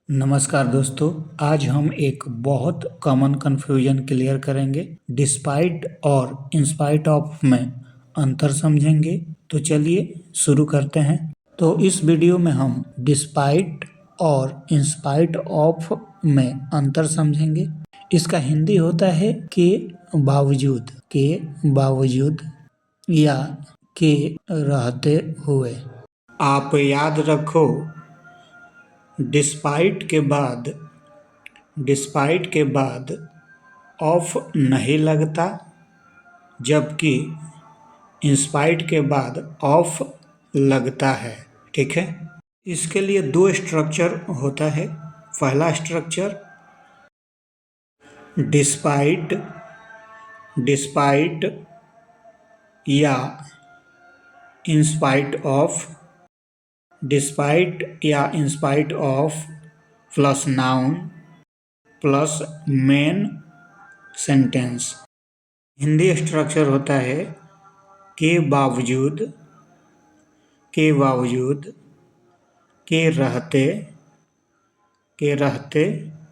नमस्कार दोस्तों, आज हम एक बहुत कॉमन कन्फ्यूजन क्लियर करेंगे। डिस्पाइट और इंस्पाइट ऑफ में अंतर समझेंगे। तो चलिए शुरू करते हैं। तो इस वीडियो में हम डिस्पाइट और इंस्पाइट ऑफ में अंतर समझेंगे। इसका हिंदी होता है के बावजूद या के रहते हुए। आप याद रखो, डिस्पाइट के बाद ऑफ नहीं लगता, जबकि इंस्पाइट के बाद ऑफ लगता है। ठीक है, इसके लिए दो स्ट्रक्चर होता है। पहला स्ट्रक्चर डिस्पाइट या in spite of plus noun plus main sentence. Hindi structure होता है के बावजूद के रहते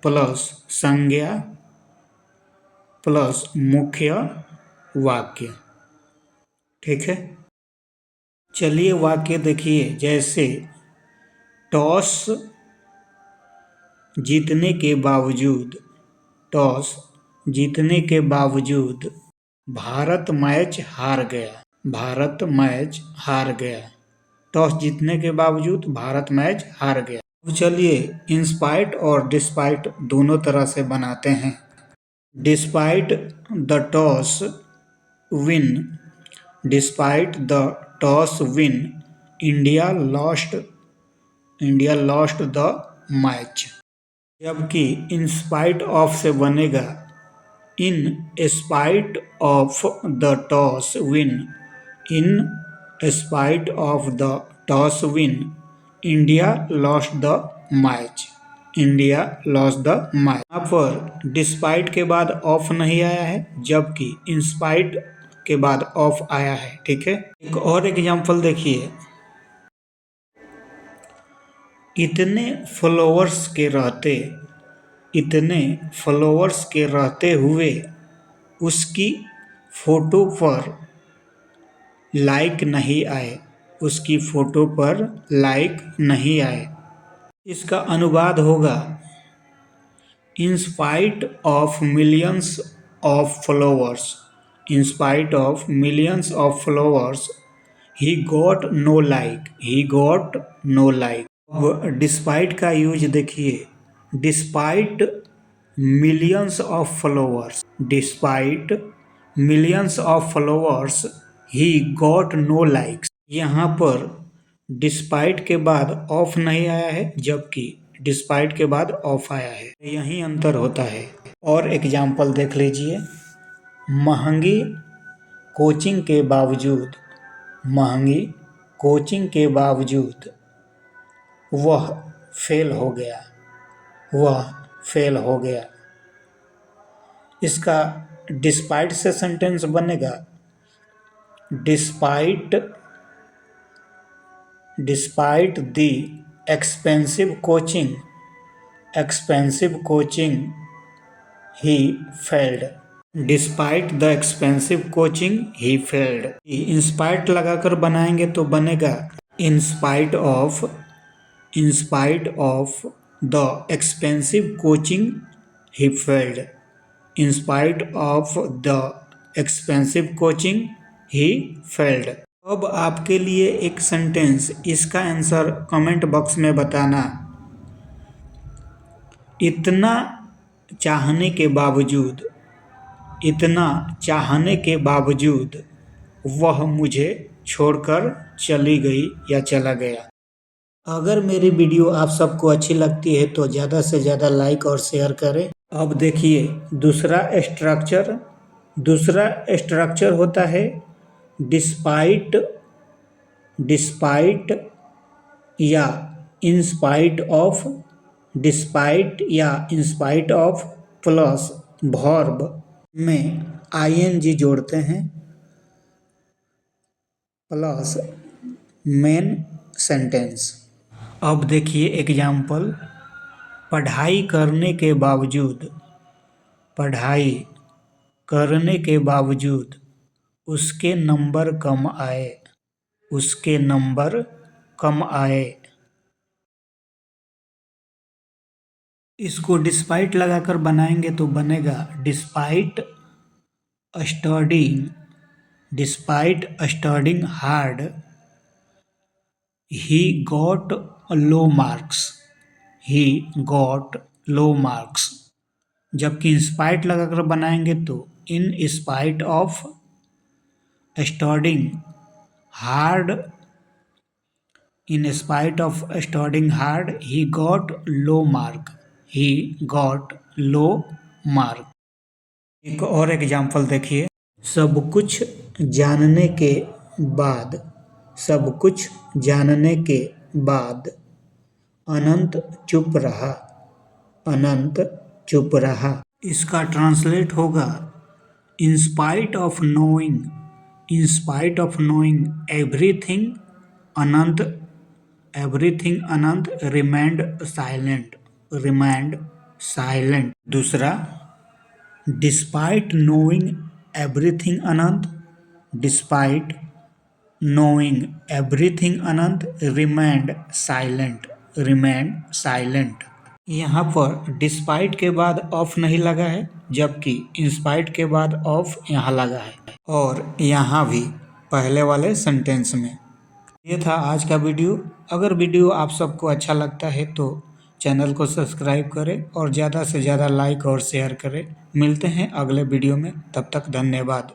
प्लस संज्ञा प्लस मुख्य वाक्य। ठीक है, चलिए वाक्य देखिए। जैसे टॉस जीतने के बावजूद भारत मैच हार गया। टॉस जीतने के बावजूद भारत मैच हार गया। तो चलिए इंस्पाइट और डिस्पाइट दोनों तरह से बनाते हैं। Despite the toss win India lost the match. जबकि इंस्पाइट ऑफ से बनेगा इन spite of the toss win India lost the match. यहाँ पर डिस्पाइट के बाद ऑफ नहीं आया है, जबकि इंस्पाइट के बाद ऑफ आया है। ठीक है, एक और एग्जांपल देखिए। इतने फॉलोअर्स के रहते हुए उसकी फोटो पर लाइक नहीं आए। इसका अनुवाद होगा in spite of millions of followers he got no like. अब डिस्पाइट का यूज देखिए। Despite millions of followers he got no likes. यहाँ पर डिस्पाइट के बाद ऑफ नहीं आया है, जबकि डिस्पाइट के बाद ऑफ आया है। यही अंतर होता है। और एग्जाम्पल देख लीजिए। महंगी कोचिंग के बावजूद वह फेल हो गया। इसका डिस्पाइट से सेंटेंस बनेगा despite the expensive coaching he failed. In spite लगाकर बनाएंगे तो बनेगा in spite of the expensive coaching he failed. अब आपके लिए एक सेंटेंस, इसका आंसर कमेंट बॉक्स में बताना। इतना चाहने के बावजूद वह मुझे छोड़कर चली गई या चला गया। अगर मेरी वीडियो आप सबको अच्छी लगती है तो ज़्यादा से ज़्यादा लाइक और शेयर करें। अब देखिए दूसरा स्ट्रक्चर होता है डिस्पाइट या इंस्पाइट ऑफ प्लस वर्ब में आईएनजी जोड़ते हैं प्लस मेन सेंटेंस। अब देखिए एग्जाम्पल। पढ़ाई करने के बावजूद, पढ़ाई करने के बावजूद उसके नंबर कम आए, उसके नंबर कम आए। इसको डिस्पाइट लगाकर बनाएंगे तो बनेगा despite studying hard he got low marks, he got low marks. जबकि इंस्पाइट लगाकर बनाएंगे तो इन spite of studying hard, in spite of studying hard he got low mark, he got low mark। एक और एग्जाम्पल देखिए, सब कुछ जानने के बाद, सब कुछ जानने के बाद अनंत चुप रहा, अनंत चुप रहा। इसका ट्रांसलेट होगा in spite of knowing, in spite of knowing everything Anant, everything Anant remained silent, remained silent. दूसरा, डिस्पाइट नोइंग एवरीथिंग अनंत, डिस्पाइट नोइंग एवरीथिंग अनंत रिमेंड साइलेंट, रिमेंड साइलेंट। यहाँ पर डिस्पाइट के बाद ऑफ नहीं लगा है, जबकि इंस्पाइट के बाद ऑफ यहाँ लगा है, और यहाँ भी पहले वाले सेंटेंस में। ये था आज का वीडियो। अगर वीडियो आप सबको अच्छा लगता है तो चैनल को सब्सक्राइब करें और ज़्यादा से ज़्यादा लाइक और शेयर करें। मिलते हैं अगले वीडियो में, तब तक धन्यवाद।